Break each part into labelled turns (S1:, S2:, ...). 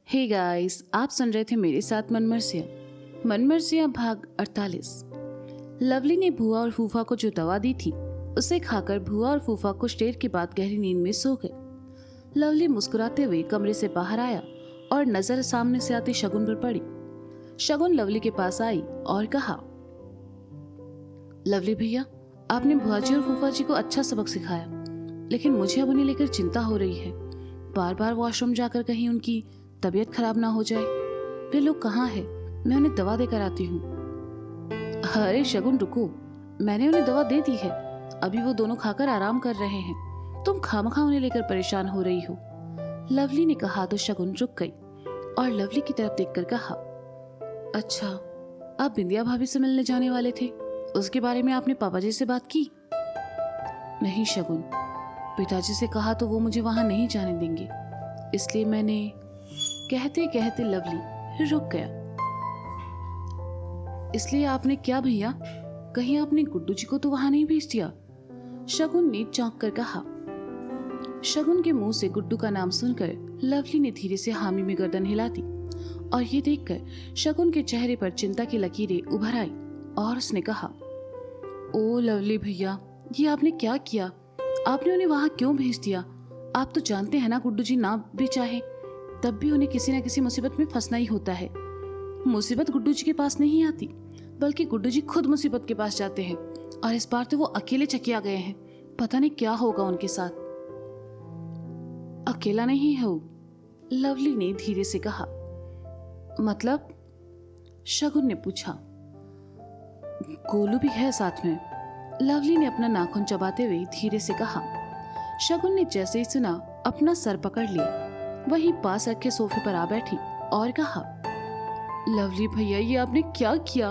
S1: Hey guys, आप सुन रहे थे मेरे साथ मनमर्सियाँ भाग 48। लवली ने भुआ और फूफा को जो दवा दी थी उसे खाकर भुआ और फूफा कुछ देर के बाद गहरी नींद में सो गए। लवली मुस्कुराते हुए कमरे से बाहर आया और नजर सामने से आती शगुन पर पड़ी। शगुन लवली के पास आई और कहा, लवली भैया, आपने भुआ जी और फूफा जी को अच्छा सबक सिखाया, लेकिन मुझे अब उन्हें लेकर चिंता हो रही है। बार बार वॉशरूम जाकर कहीं उनकी तबीयत खराब ना हो जाए। वे लोग कहाँ हैं? मैं उन्हें दवा देकर आती हूँ। अरे शगुन रुको, मैंने उन्हें दवा दे दी है। अभी वो दोनों खाकर आराम कर रहे हैं। तुम खामखा उन्हें लेकर परेशान हो रही हो। लवली ने कहा तो शगुन रुक गई और लवली की तरफ देखकर कहा, अच्छा, आप बिंदिया भाभी से मिलने जाने वाले थे, उसके बारे में आपने पापा जी से बात की? नहीं शगुन, पिताजी से कहा तो वो मुझे वहां नहीं जाने देंगे, इसलिए मैंने। कहते कहते लवली रुक गया। इसलिए आपने क्या भैया? कहीं आपने गुड्डू जी को तो वहां नहीं भेज दिया? शगुन ने चौंक कर कहा। शगुन के मुंह से गुड्डू का नाम सुनकर लवली ने धीरे से हामी में गर्दन हिला दी और ये देखकर शगुन के चेहरे पर चिंता की लकीरें उभर आई और उसने कहा, ओ लवली भैया, ये आपने क्या किया? आपने उन्हें वहां क्यों भेज दिया? आप तो जानते हैं ना, गुड्डू जी ना भी चाहे तब भी उन्हें किसी न किसी मुसीबत में फंसना ही होता है। मुसीबत गुड्डू जी के पास नहीं आती, बल्कि गुड्डू जी खुद मुसीबत के पास जाते हैं, और इस बार तो वो अकेले चकिया गए हैं। पता नहीं क्या होगा उनके साथ। अकेला नहीं है वो, लवली ने धीरे से कहा। मतलब? शगुन ने पूछा। गोलू भी है साथ में, लवली ने अपना नाखून चबाते हुए धीरे से कहा। शगुन ने जैसे ही सुना अपना सर पकड़ लिया, वहीं पास रखे सोफे पर आ बैठी और कहा, लवली भैया, ये आपने क्या किया?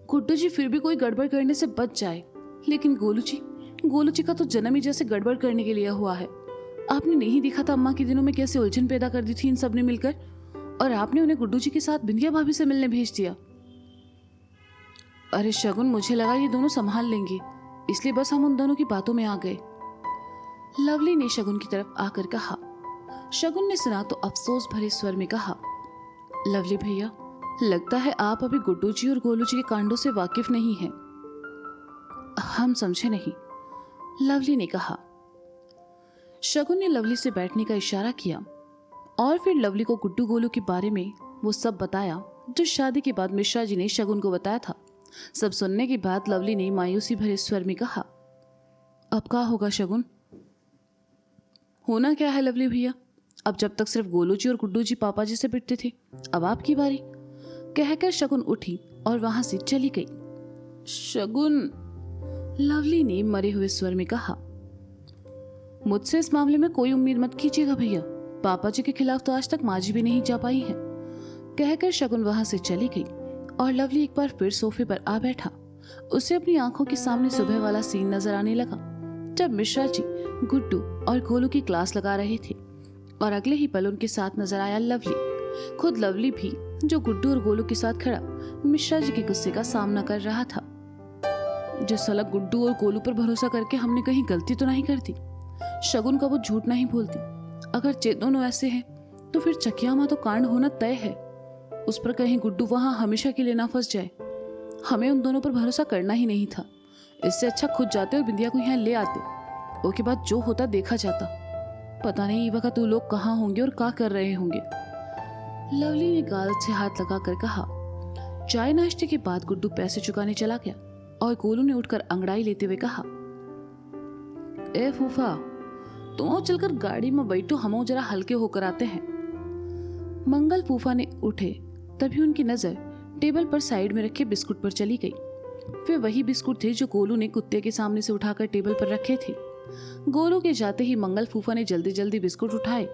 S1: गुड्डू जी फिर भी कोई गड़बड़ करने से बच जाए, लेकिन गोलू जी का तो जन्म ही जैसे गड़बड़ करने के लिए हुआ है। आपने नहीं देखा था अम्मा के दिनों में कैसे उलझन पैदा कर दी थी इन सब ने मिलकर, और आपने उन्हें गुड्डू जी के साथ बिंदिया भाभी से मिलने भेज दिया। अरे शगुन, मुझे लगा ये दोनों संभाल लेंगे, इसलिए बस हम उन दोनों की बातों में आ गए, लवली ने शगुन की तरफ आकर कहा। शगुन ने सुना तो अफसोस भरे स्वर में कहा, लवली भैया, लगता है आप अभी गुड्डू जी और गोलू जी के कांडों से वाकिफ नहीं हैं। हम समझे नहीं, लवली ने कहा। शगुन ने लवली से बैठने का इशारा किया और फिर लवली को गुड्डू गोलू के बारे में वो सब बताया जो शादी के बाद मिश्रा जी ने शगुन को बताया था। सब सुनने के बाद लवली ने मायूसी भरे स्वर में कहा, अब क्या होगा शगुन? होना क्या है लवली भैया, अब जब तक सिर्फ गोलू जी और गुड्डू जी पापा जी से पिटते थे, अब आपकी बारी, कहकर शगुन उठी और वहां से चली गई। शगुन, लवली ने मरे हुए स्वर में कहा, मुझसे इस मामले में कोई उम्मीद मत कीजिएगा भैया, पापा जी के खिलाफ तो आज तक माँ जी भी नहीं जा पाई है, कहकर शगुन वहां से चली गई और लवली एक बार फिर सोफे पर आ बैठा। उसे अपनी आंखों के सामने सुबह वाला सीन नजर आने लगा जब मिश्रा जी गुड्डू और गोलू की क्लास लगा रहे थे, और अगले ही पल उनके साथ नजर आया लवली, खुद लवली भी, जो गुड्डू और गोलू के साथ खड़ा मिश्रा जी के गुस्से का सामना कर रहा था। जो साला गुड्डू और गोलू पर भरोसा करके हमने कहीं गलती तो नहीं कर दी? शगुन का वो झूठ नहीं बोलती। अगर ये दोनों ऐसे हैं तो फिर चकिया मां तो कांड होना तय है। उस पर कहीं गुड्डू वहां हमेशा के लिए ना फंस जाए। हमें उन दोनों पर भरोसा करना ही नहीं था। इससे अच्छा खुद जाते और बिंदिया को यहाँ ले आते, उसके बाद जो होता देखा जाता। पता नहीं वक्त तू लोग कहाँ होंगे और क्या कर रहे होंगे, लवली ने गाल से हाथ लगाकर कहा। चाय नाश्ते के बाद गुड्डू पैसे चुकाने चला गया और गोलू ने उठकर अंगड़ाई लेते हुए कहा, ए फूफा, तुम चलकर गाड़ी में बैठो, हम जरा हल्के होकर आते हैं। मंगल फूफा ने उठे तभी उनकी नजर टेबल पर साइड में रखे बिस्कुट पर चली गई। वे वही बिस्कुट थे जो गोलू ने कुत्ते के सामने से उठाकर टेबल पर रखे थे। गोलू के जाते ही मंगल फूफा ने जल्दी जल्दी बिस्कुट उठाए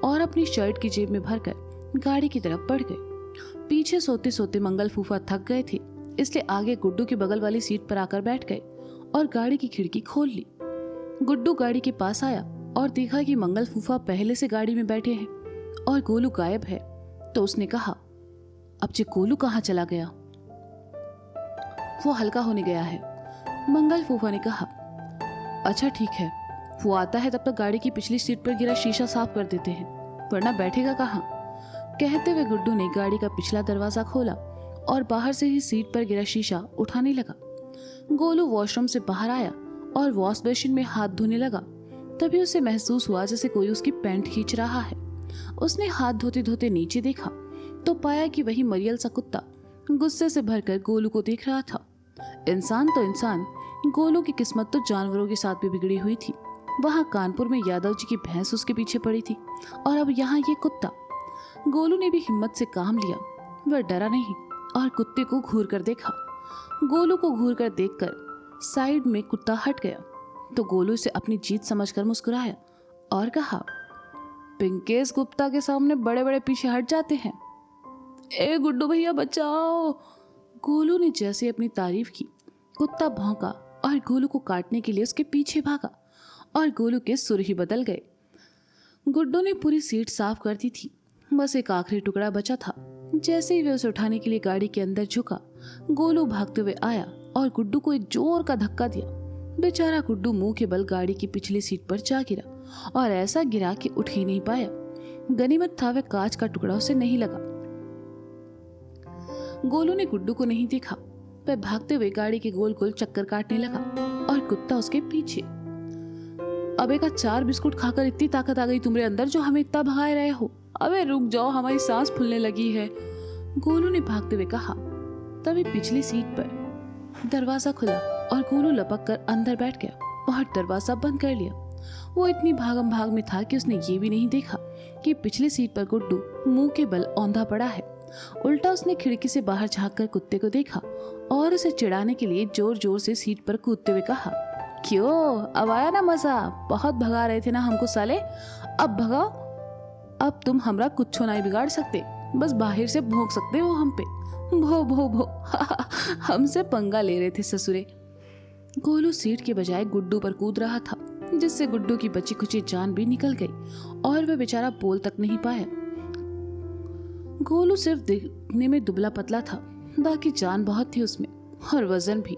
S1: और अपनी शर्ट की जेब में भरकर गाड़ी की तरफ बढ़ गए। पीछे सोते सोते मंगल फूफा थक गए थे, इसलिए आगे गुड्डू के बगल वाली सीट पर आकर बैठ गए और गाड़ी की खिड़की खोल ली। गुड्डू गाड़ी के पास आया और देखा कि मंगल फूफा पहले से गाड़ी में बैठे हैं और गोलू गायब है, तो उसने कहा, अब जे गोलू कहाँ चला गया? वो हल्का होने गया है, मंगल फूफा ने कहा। अच्छा ठीक है, वो आता है तब तक गाड़ी की पिछली सीट पर गिरा शीशा साफ कर देते हैं। वरना बैठेगा कहाँ। कहते हुए गुड्डू ने गाड़ी का पिछला दरवाजा खोला और बाहर से ही सीट पर गिरा शीशा उठाने लगा। गोलू वॉशरूम से बाहर आया और वॉश बेसिन में हाथ धोने लगा। तभी उसे महसूस हुआ जैसे कोई उसकी पैंट खींच रहा है। उसने हाथ धोते धोते नीचे देखा तो पाया कि वही मरियल सा कुत्ता गुस्से से भरकर गोलू को देख रहा था। इंसान तो इंसान, गोलू की किस्मत तो जानवरों के साथ भी बिगड़ी हुई थी। वहां कानपुर में यादव जी की भैंस उसके पीछे पड़ी थी और अब यहाँ ये कुत्ता। गोलू ने भी हिम्मत से काम लिया। वह डरा नहीं और कुत्ते को घूर कर देखा। गोलू को घूर कर देखकर साइड में कुत्ता हट गया तो गोलू से अपनी जीत समझकर मुस्कुराया और कहा, पिंकेश गुप्ता के सामने बड़े बड़े पीछे हट जाते हैं। ए गुड्डू भैया बचाओ। गोलू ने जैसे अपनी तारीफ की, कुत्ता भौंका और गोलू को काटने के लिए उसके पीछे भागा और गोलू के सुर ही बदल गए। गुड्डू ने पूरी सीट साफ कर दी थी, बस एक आखिरी टुकड़ा बचा था। जैसे ही वे उसे उठाने के लिए गाड़ी के अंदर झुका, गोलू भागते हुए आया और गुड्डू को एक जोर का धक्का दिया। बेचारा गुड्डू मुंह के बल गाड़ी की पिछली सीट पर जा गिरा और ऐसा गिरा कि उठ ही नहीं पाया। गनीमत था वह कांच का टुकड़ा उसे नहीं लगा। गोलू ने गुड्डू को नहीं देखा। वह भागते हुए गाड़ी के गोल गोल चक्कर काटने लगा और कुत्ता उसके पीछे। अबे का 4 बिस्कुट खाकर इतनी ताकत आ गई तुम्हारे अंदर जो हमें इतना भगाए रहे हो। अबे रुक जाओ, हमारी सांस फूलने लगी है, गोलू ने भागते हुए कहा। तभी पिछली सीट पर दरवाजा खुला और गोलू लपक कर अंदर बैठ गया और दरवाजा बंद कर लिया। वो इतनी भागम भाग में था कि उसने ये भी नहीं देखा कि पिछली सीट पर गुड्डू मुंह के बल औंधा पड़ा है। उल्टा उसने खिड़की से बाहर झांककर कुत्ते को देखा और उसे चिढ़ाने के लिए जोर जोर से सीट पर कूदते हुए कहा, क्यों अब आया ना मजा? बहुत भगा रहे थे ना हमको साले, अब भगाओ। अब तुम हमरा कुछ नहीं बिगाड़ सकते, बस बाहर से भौंक सकते हो हम पे। भो भो भो हमसे पंगा ले रहे थे ससुरे। गोलू सीट के बजाय गुड्डू पर कूद रहा था, जिससे गुड्डू की बची खुची जान भी निकल गई और वह बेचारा बोल तक नहीं पाया। गोलू सिर्फ दिखने में दुबला पतला था, बाकी जान बहुत थी उसमें और वजन भी।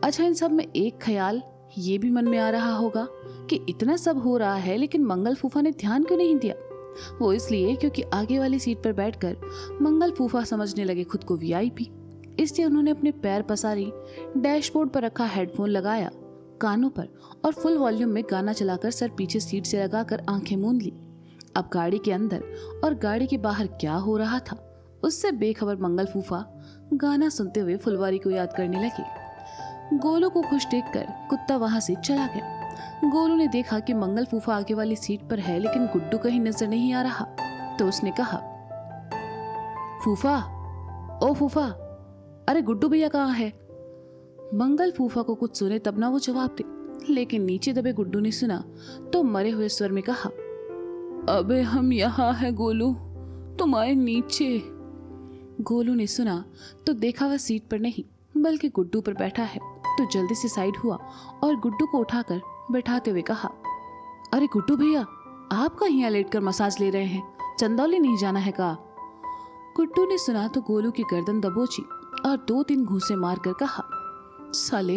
S1: अच्छा, इन सब में एक ख्याल ये भी मन में आ रहा होगा कि इतना सब हो रहा है लेकिन मंगल फूफा ने ध्यान क्यों नहीं दिया। वो इसलिए क्योंकि आगे वाली सीट पर बैठकर मंगल फूफा समझने लगे खुद को वीआईपी। इसलिए उन्होंने अपने पैर पसारी डैशबोर्ड पर रखा हेडफोन लगाया कानों पर और फुल वॉल्यूम में गाना चलाकर सर पीछे सीट से लगाकर आंखें मूंद ली। अब गाड़ी के अंदर और गाड़ी के बाहर क्या हो रहा था उससे बेखबर मंगल फूफा गाना सुनते हुए फुलवारी को याद करने लगे। गोलू को खुश देखकर कुत्ता वहां से चला गया। गोलू ने देखा कि मंगल फूफा आगे वाली सीट पर है लेकिन गुड्डू कहीं नजर नहीं आ रहा, तो उसने कहा, फूफा, ओ फूफा, अरे गुड्डू भैया कहाँ है? मंगल फूफा को कुछ सुने तब ना वो जवाब दे, लेकिन नीचे दबे गुड्डू ने सुना तो मरे हुए स्वर में कहा, अबे हम यहाँ है गोलू, तुम आए नीचे। गोलू ने सुना तो देखा वह सीट पर नहीं बल्कि गुड्डू पर बैठा है, तो जल्दी से साइड हुआ और गुड्डू को उठाकर बैठाते हुए कहा, अरे गुड्डू भैया, आप कहाँ यहाँ लेटकर मसाज ले रहे हैं? चंदौली नहीं जाना है का? गुड्डू ने सुना तो गोलू की गर्दन दबोची और 2-3 घूंसे मारकर कहा, साले,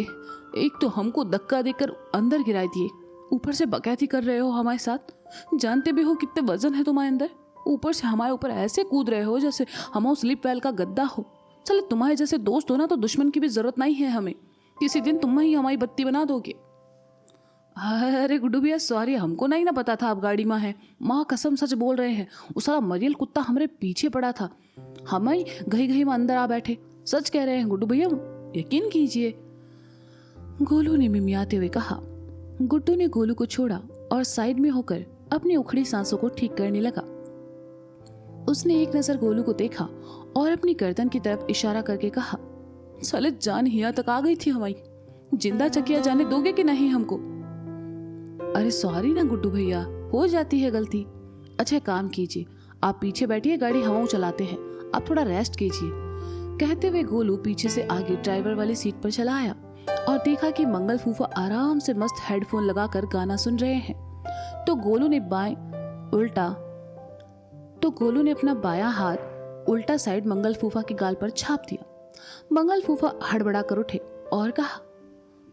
S1: एक तो हमको धक्का देकर अंदर गिरा दिए, ऊपर से बकैती कर रहे हो हमारे साथ। जानते भी हो कितने वजन है तुम्हारे अंदर, ऊपर से हमारे ऊपर ऐसे कूद रहे हो जैसे हम स्लिप वेल का गद्दा हो। चलो, तुम्हारे जैसे दोस्त हो ना तो दुश्मन की भी जरूरत नहीं है हमें, किसी दिन तुम ही हमारी बत्ती बना दोगे। अरे गुड्डू भैया सॉरी, हमको नहीं ना पता था आप गाड़ी में है, माँ कसम सच बोल रहे हैं, वो सारा मरियल कुत्ता हमारे पीछे पड़ा था, हम ही घही घही में अंदर आ बैठे। सच कह रहे हैं गुड्डू भैया, यकीन कीजिए, गोलू ने मिमियाते हुए कहा। गुड्डू ने गोलू को छोड़ा और साइड में होकर अपनी उखड़ी सांसों को ठीक करने लगा। उसने एक नजर गोलू को देखा और अपनी गर्दन की तरफ इशारा करके कहा, साले जान यहाँ तक आ गई थी हमारी, जिंदा चकिया जाने दोगे कि नहीं हमको? अरे सॉरी ना गुड्डू भैया, हो जाती है गलती। अच्छा काम कीजिए, आप पीछे बैठिए, गाड़ी हवाओं चलाते हैं, आप थोड़ा रेस्ट कीजिए। कहते हुए गोलू पीछे से आगे ड्राइवर वाली सीट पर चला आया और देखा कि मंगल फूफा आराम से मस्त हेडफोन लगाकर गाना सुन रहे हैं। तो गोलू ने अपना बायां हाथ उल्टा साइड मंगल फूफा के गाल पर छाप दिया। मंगल फूफा हड़बड़ा कर उठे और कहा,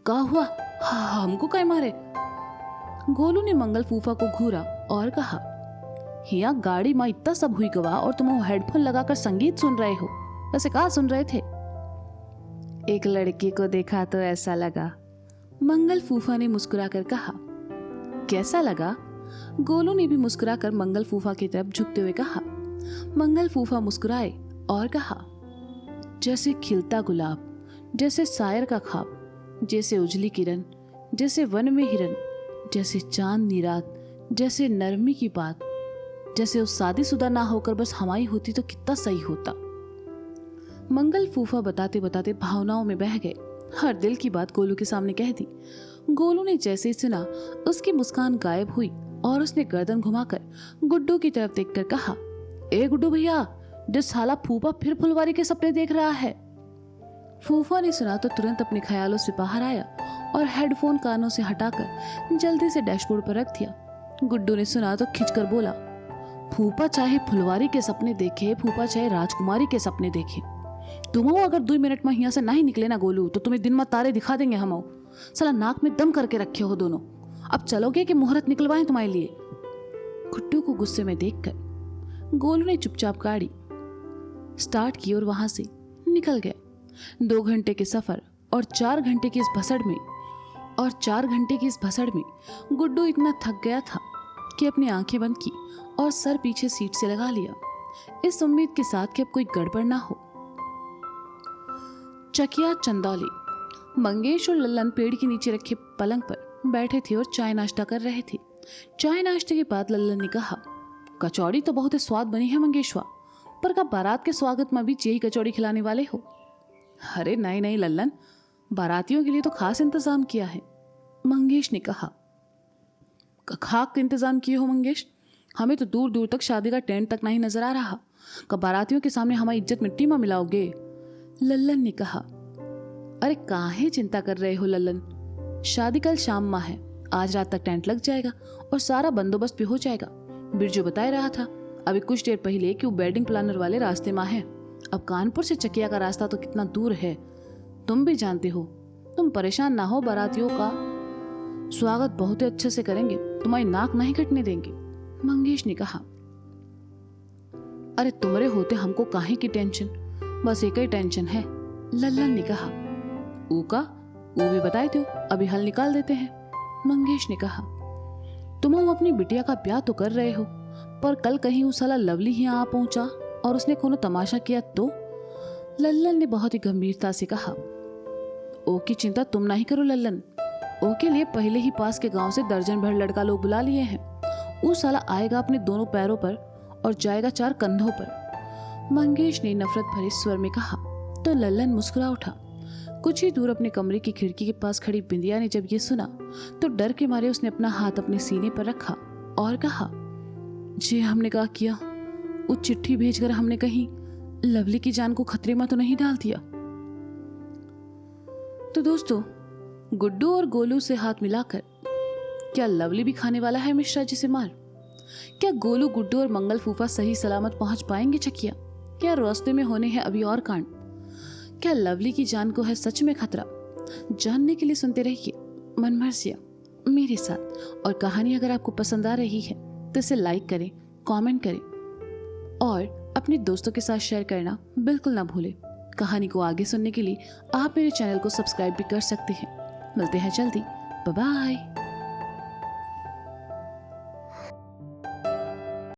S1: क्या हुआ? हमको क्या मारे? गोलू ने मंगल फूफा को घूरा और कहा, हिया गाड़ी में इतना सब हुई गवा और तुम वो हेडफोन लगाकर संगीत सुन रहे हो। वैसे कहाँ सुन रहे थे? एक लड़की को देखा तो ऐसा लगा, मंगल फूफा ने मुस्कुराकर कहा। कैसा लगा? गोलू ने भी मुस्कुराकर मंगल फूफा की तरफ झुकते हुए कहा। मंगल फूफा मुस्कुराए और कहा, जैसे खिलता गुलाब, जैसे शायर का ख्वाब, जैसे उजली किरण, जैसे वन में हिरन, जैसे चांदनी रात, जैसे नरमी की बात, जैसे उस शादीशुदा ना होकर बस हमारी होती तो कितना सही होता। मंगल फूफा बताते बताते भावनाओं में बह गए। हर दिल की बात गोलू के सामने कह दी। गोलू ने जैसे ही सुना उसकी मुस्कान गायब हुई और उसने गर्दन घुमाकर गुड्डू की तरफ देखकर कहा, ए गुड्डू भैया, जिस साला फूफा फिर फुलवारी के सपने देख रहा है। फूफा ने सुना तो तुरंत अपने ख्यालों से बाहर आया और हेडफोन कानों से हटाकर जल्दी से डैशबोर्ड पर रख दिया। गुड्डू ने सुना तो खिंचकर बोला, फूफा चाहे फुलवारी के सपने देखे, फूफा चाहे राजकुमारी के सपने देखे, तुम अगर 2 मिनट में यहाँ से नहीं निकले ना गोलू, तो तुम्हें दिन में तारे दिखा देंगे हम। साला नाक में दम करके रखे हो दोनों। अब चलोगे कि मुहूर्त निकलवाएं तुम्हारे लिए? गुड्डू को गुस्से में देखकर गोलू ने चुपचाप गाड़ी स्टार्ट की और वहां से निकल गया। 2 घंटे के सफर और 4 घंटे की इस भसड़ में गुड्डू इतना थक गया था कि अपनी आंखें बंद की और सर पीछे सीट से लगा लिया, इस उम्मीद के साथ कि अब कोई गड़बड़ ना हो। चकिया चंदौली। मंगेश और लल्लन पेड़ के नीचे रखे पलंग पर बैठे थे और चाय नाश्ता कर रहे थे। चाय नाश्ते के बाद लल्लन ने कहा, कचौड़ी तो बहुत स्वाद बनी है मंगेशवा, पर का बारात के स्वागत में भी यही कचौड़ी खिलाने वाले हो? अरे नहीं नहीं लल्लन, बारातियों के लिए तो खास इंतजाम किया है, मंगेश ने कहा। खाक इंतजाम किए हो मंगेश? हमें तो दूर दूर तक शादी का टेंट तक नहीं नजर आ रहा। कब बारातियों के सामने हमारी इज्जत मिट्टी में मिलाओगे? लल्लन ने कहा। अरे काहे चिंता कर रहे हो लल्लन, शादी कल शाम में है, आज रात तक टेंट लग जाएगा और सारा बंदोबस्त भी हो जाएगा। बिरजू बता रहा था अभी कुछ देर पहले कि वो वेडिंग प्लानर वाले रास्ते में है। अब कानपुर से चकिया का रास्ता तो कितना दूर है, तुम भी जानते हो। तुम परेशान ना हो, बारातियों का स्वागत बहुत ही अच्छे से करेंगे, तुम्हारी नाक नहीं कटने देंगे, मंगेश ने कहा। अरे तुम्हारे होते हमको काहे की टेंशन, बस एक ही टेंशन है, लल्लन ने कहा। ऊका वो भी बताए दो, अभी हल निकाल देते हैं, मंगेश ने कहा। तुम अपनी बिटिया का ब्याह तो कर रहे हो, पर कल कहीं वो साला लवली ही आ पहुंचा और उसने कोनो तमाशा किया तो? लल्लन ने बहुत ही गंभीरता से कहा। ओ की चिंता तुम नहीं करो लल्लन, ओ के लिए पहले ही पास के गांव से दर्जन भर लड़का लोग बुला लिए हैं। वो साला आएगा अपने दोनों पैरों पर और जाएगा 4 कंधों पर, मंगेश ने नफरत भरे स्वर में कहा। तो लल्लन मुस्कुरा उठा। कुछ ही दूर अपने कमरे की खिड़की के पास खड़ी बिंदिया ने जब ये सुना तो डर के मारे उसने अपना हाथ अपने सीने पर रखा और कहा, जे हमने कहा किया, वो चिट्ठी भेजकर हमने कहीं लवली की जान को खतरे में तो नहीं डाल दिया? तो दोस्तों, गुड्डू और गोलू से हाथ मिलाकर क्या लवली भी खाने वाला है मिश्रा जी से मार? क्या गोलू, गुड्डू और मंगल फूफा सही सलामत पहुंच पाएंगे चकिया? क्या रास्ते में होने हैं अभी और कांड? क्या लवली की जान को है सच में खतरा? जानने के लिए सुनते रहिए मनमर्जिया मेरे साथ। और कहानी अगर आपको पसंद आ रही है तो इसे लाइक करें, कमेंट करें और अपने दोस्तों के साथ शेयर करना बिल्कुल ना भूलें। कहानी को आगे सुनने के लिए आप मेरे चैनल को सब्सक्राइब भी कर सकते हैं। मिलते हैं जल्दी, बाय बाय।